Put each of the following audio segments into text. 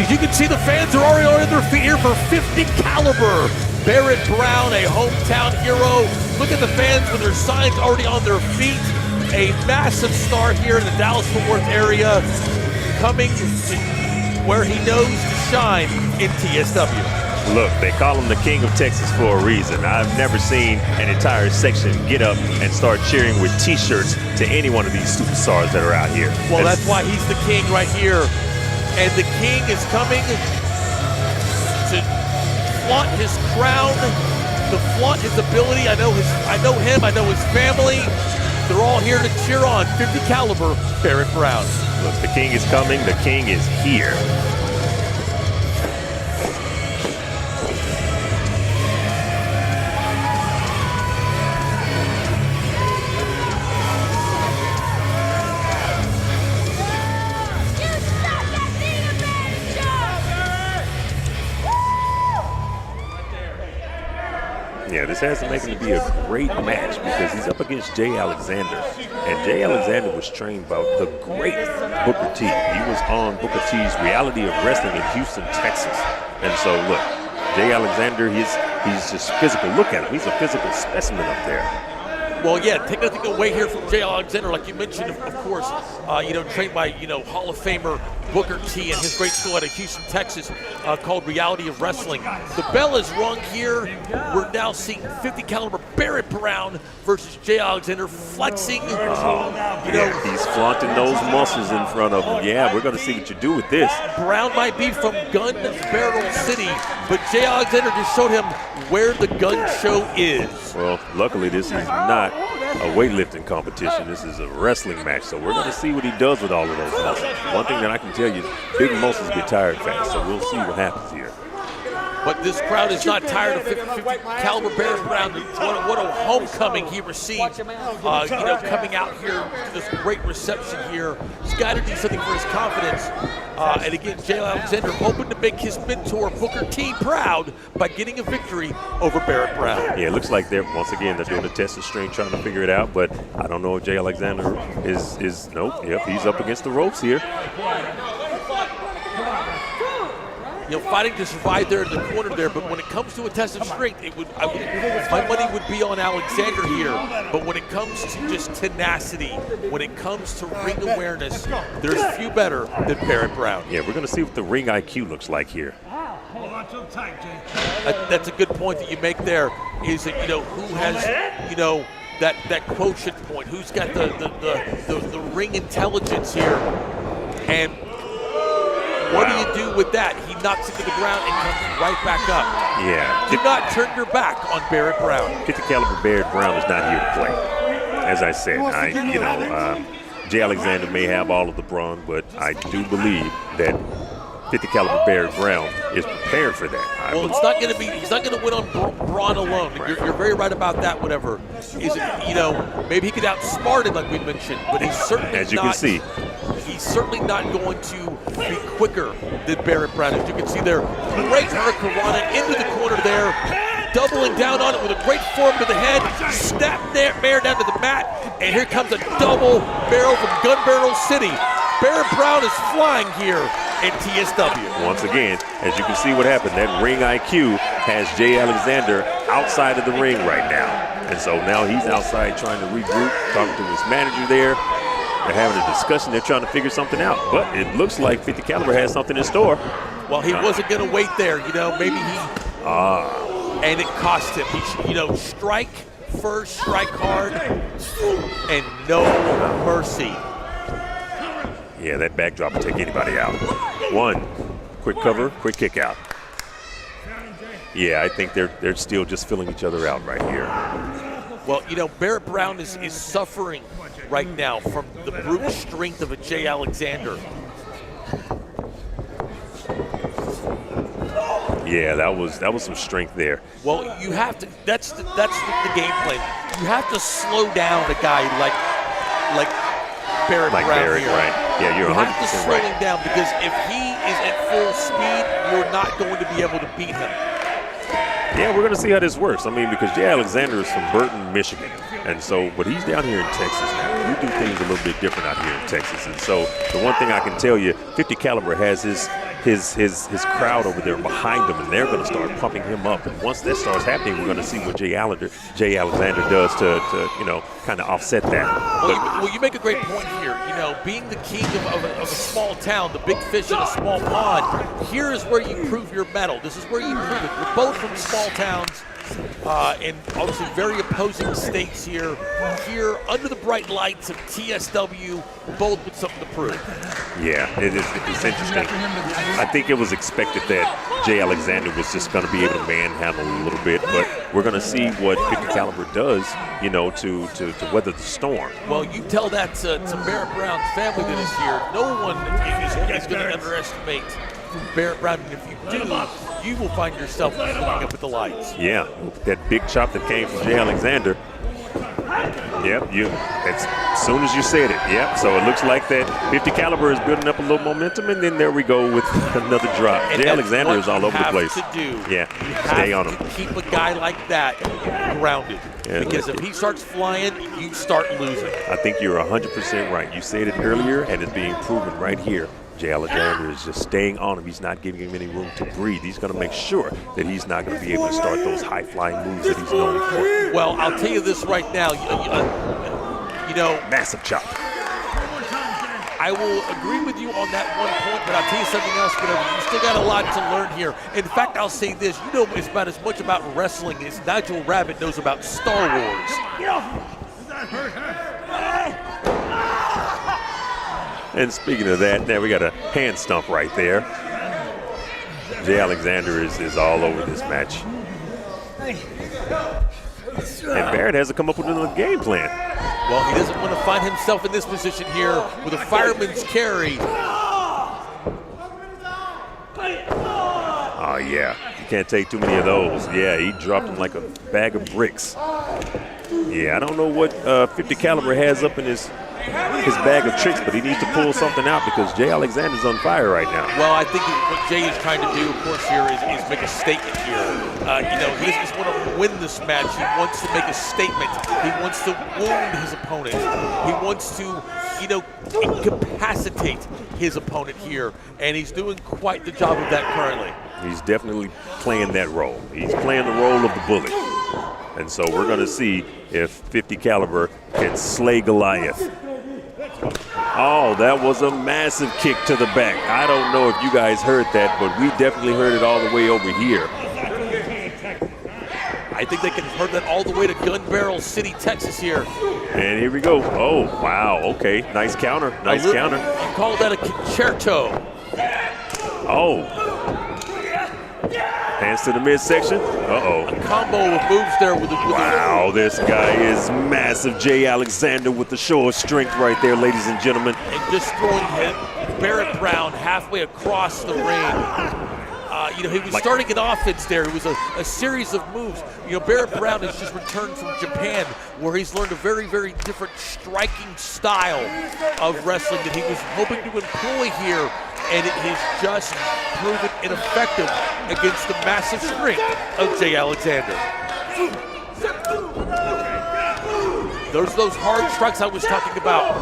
as you can see, the fans are already on their feet here for 50 caliber. Barrett Brown, a hometown hero. Look at the fans with their signs already on their feet. A massive star here in the Dallas-Fort Worth area, coming to where he knows to shine in TSW. Look, they call him the King of Texas for a reason. I've never seen an entire section get up and start cheering with T-shirts to any one of these superstars that are out here. Well, that's why he's the king right here. And the king is coming to flaunt his crown, to flaunt his ability. I know him, I know his family. They're all here to cheer on 50 caliber Barrett Brown. Look, the king is coming, the king is here. Yeah, this has to make him to be a great match because he's up against Jay Alexander. And Jay Alexander was trained by the great Booker T. He was on Booker T's Reality of Wrestling in Houston, Texas. And so, look, Jay Alexander, he's just physical. Look at him. He's a physical specimen up there. Well, yeah, take nothing away here from Jay Alexander. Like you mentioned, of course, trained by, Hall of Famer Booker T and his great school out of Houston, Texas, called Reality of Wrestling. The bell is rung here. We're now seeing 50 caliber Barrett Brown versus Jay Alexander flexing. He's flaunting those muscles in front of him. Yeah, we're going to see what you do with this. Brown might be from Gun Barrel City, but Jay Alexander just showed him where the gun show is. Well, luckily this is not a weightlifting competition. This is a wrestling match, so we're going to see what he does with all of those muscles. One thing that I can tell you, big muscles get tired fast, so we'll see what happens here. But this crowd is not tired of 50 caliber Barrett Brown. What a homecoming he received, coming out here to this great reception here. He's got to do something for his confidence. And again, Jay Alexander hoping to make his mentor Booker T proud by getting a victory over Barrett Brown. Yeah, it looks like they're doing a test of strength, trying to figure it out. But I don't know if Jay Alexander is nope. Yep, he's up against the ropes here. Fighting to survive there in the corner there, but when it comes to a test of strength, my money would be on Alexander here. But when it comes to just tenacity, when it comes to ring awareness, there's few better than Barrett Brown. Yeah, we're going to see what the ring IQ looks like here. That's a good point that you make there. Is that who has that quotient point? Who's got the ring intelligence here? And what do you do with that? He knocks it to the ground and comes right back up. Yeah. Do not turn your back on Barrett Brown. 50 caliber Barrett Brown is not here to play. As I said, Jay Alexander may have all of the brawn, but I do believe that 50 caliber Barrett Brown is prepared for that. Well, he's not going to win on brawn alone. Right. You're very right about that. Whatever is, maybe he could outsmart him like we mentioned, but he's certainly as you can see. He's certainly not going to be quicker than Barrett Brown. As you can see there, great hurricanrana into the corner there, doubling down on it with a great form to the head, snap bear down to the mat, and here comes a double barrel from Gun Barrel City. Barrett Brown is flying here in TSW. Once again, as you can see what happened, that ring IQ has Jay Alexander outside of the ring right now. And so now he's outside trying to regroup, talking to his manager there. They're having a discussion. They're trying to figure something out. But it looks like 50 caliber has something in store. Well, he wasn't going to wait there. Maybe he... And it cost him. He, strike first, strike hard, and no mercy. Yeah, that backdrop will take anybody out. One, quick cover, quick kick out. Yeah, I think they're still just filling each other out right here. Well, Barrett Brown is suffering right now from the brute strength of a Jay Alexander. Yeah, that was some strength there. Well, you have to. That's the game plan. You have to slow down a guy like Barrett Brown Barrett, here. Right? Yeah, you're 100% right. You have to slow him down because if he is at full speed, you're not going to be able to beat him. Yeah, we're going to see how this works. Because Jay Alexander is from Burton, Michigan. And so, but he's down here in Texas now. We do things a little bit different out here in Texas. And so, the one thing I can tell you, 50 caliber has his his crowd over there behind him, and they're going to start pumping him up. And once that starts happening, we're going to see what Jay Alexander does to kind of offset that. Well, you make a great point here. You know, being the king of a small town, the big fish in a small pond, here is where you prove your mettle. This is where you prove it. We're both from small towns. And obviously very opposing states here under the bright lights of TSW, both with something to prove. Yeah, it's interesting. I think it was expected that Jay Alexander was just going to be able to manhandle a little bit, but we're going to see what 50 caliber does, you know, to weather the storm. Well, you tell that to Barrett Brown's family that is here. No one is going to underestimate Barrett Brown, and if you do, you will find yourself looking up at the lights. Yeah, that big chop that came from Jay Alexander. Yep, as soon as you said it, yep. So it looks like that 50 caliber is building up a little momentum, and then there we go with another drop. And Jay Alexander is all over the place. To do. Yeah, stay on him. Keep a guy like that grounded, because if he starts flying, you start losing. I think you're 100% right. You said it earlier, and it's being proven right here. Jay Alexander is just staying on him. He's not giving him any room to breathe. He's going to make sure that he's not going to be able to start those high-flying moves that he's known for. Well, I'll tell you this right now. You know, massive chop. I will agree with you on that one point, but I'll tell you something else, whatever. You still got a lot to learn here. In fact, I'll say this. You know about as much about wrestling as Nigel Rabbit knows about Star Wars. And speaking of that, now we got a hand stomp right there. Jay Alexander is all over this match. And Barrett has to come up with another game plan. Well, he doesn't want to find himself in this position here with a fireman's carry. Oh, yeah. You can't take too many of those. Yeah, he dropped him like a bag of bricks. Yeah, I don't know what 50 caliber has up in his bag of tricks, but he needs to pull something out because Jay Alexander's on fire right now. Well, I think what Jay is trying to do, of course, here is make a statement here. You know, he doesn't just want to win this match. He wants to make a statement. He wants to wound his opponent. He wants to, you know, incapacitate his opponent here, and he's doing quite the job of that currently. He's definitely playing that role. He's playing the role of the bully. And so we're going to see if 50 caliber can slay Goliath. Oh, that was a massive kick to the back. I don't know if you guys heard that, but we definitely heard it all the way over here. I think they can heard that all the way to Gun Barrel City, Texas here. And here we go. Oh, wow. Okay. Nice counter. Nice counter. You call that a concerto. Oh. Hands to the midsection. Uh-oh. A combo of moves there with the wow, this guy is massive. Jay Alexander with the show of strength right there, ladies and gentlemen. And destroying him. Barrett Brown halfway across the ring. You know, he was starting an offense there. It was a series of moves. You know, Barrett Brown has just returned from Japan, where he's learned a very, very different striking style of wrestling that he was hoping to employ here, and it has just proven ineffective against the massive strength of Jay Alexander. Those hard strikes I was talking about,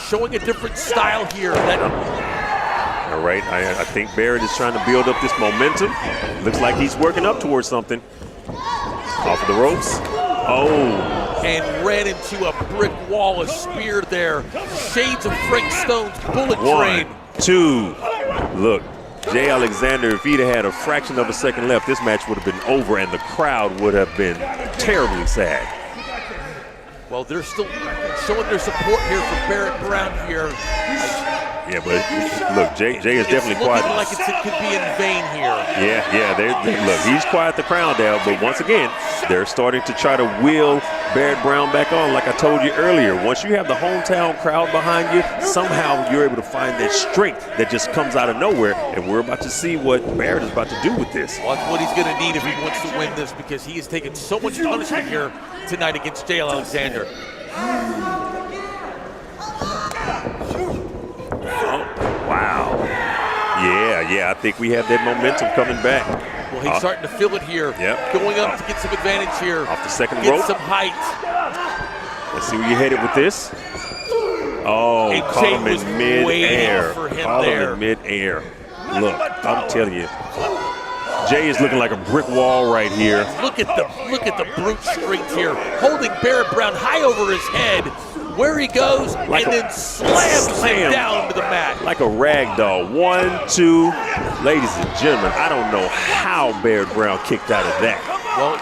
showing a different style here. All right, I think Barrett is trying to build up this momentum. Looks like he's working up towards something. Off of the ropes. Oh. And ran into a brick wall, a spear there. Shades of Frank Stone's bullet train. 1, 2. Look, Jay Alexander, if he'd have had a fraction of a second left, this match would have been over and the crowd would have been terribly sad. Well, they're still showing their support here for Barrett Brown here. Yeah, but look, Jay is definitely quiet. It's looking like it could be in vain here. Yeah. Look, he's quiet the crowd down, but once again, they're starting to try to wheel Barrett Brown back on. Like I told you earlier, once you have the hometown crowd behind you, somehow you're able to find that strength that just comes out of nowhere, and we're about to see what Barrett is about to do with this. Well, that's what he's going to need if he wants to win this, because he has taken so much punishment here tonight against Jay Alexander. Wow. Yeah, I think we have that momentum coming back. Well, he's starting to feel it here. Yep. Going up to get some advantage here. Off the second get rope. Some height. Let's see where you're headed with this. Oh, and caught him in mid-air. Caught him in mid-air. Look, I'm telling you, Jay is looking like a brick wall right here. Look at the brute strength here, holding Barrett Brown high over his head, where he goes, like and then slams him down to the mat. Like a rag doll. 1, 2. Ladies and gentlemen, I don't know how Barrett Brown kicked out of that. Well,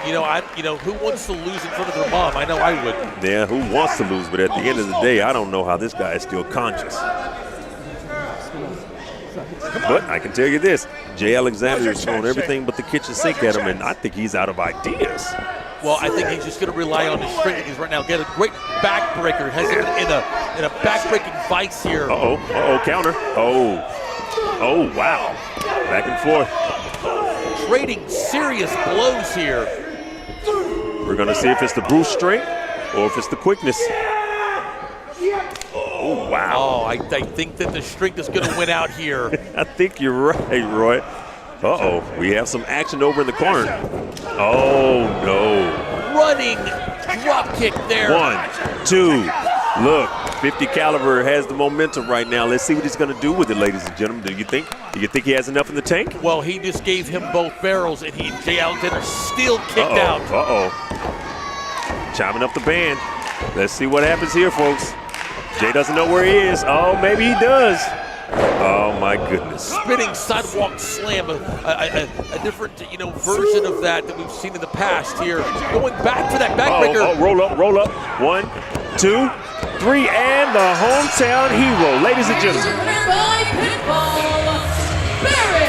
who wants to lose in front of their mom? I know I would. Yeah, who wants to lose? But at the end of the day, I don't know how this guy is still conscious. But I can tell you this, Jay Alexander is throwing everything but the kitchen sink at him, and I think he's out of ideas. Well, I think he's just going to rely on his strength right now. Get a great backbreaker. Has him in a backbreaking vice here. Counter. Oh, wow. Back and forth. Trading serious blows here. We're going to see if it's the brute strength or if it's the quickness. Oh, wow. Oh, I think that the strength is going to win out here. I think you're right, Roy. We have some action over in the corner. Oh, no. Running drop kick there. 1, 2. Look, 50 caliber has the momentum right now. Let's see what he's going to do with it, ladies and gentlemen. Do you think he has enough in the tank? Well, he just gave him both barrels, and Jay Alexander still kicked out. Chiming up the band. Let's see what happens here, folks. Jay doesn't know where he is. Oh, maybe he does. Oh, my goodness. Spinning sidewalk slam, a different, version of that we've seen in the past here. Going back to that backbreaker. Roll up. 1, 2, 3, and the hometown hero, ladies and gentlemen. By pinfall, Barrett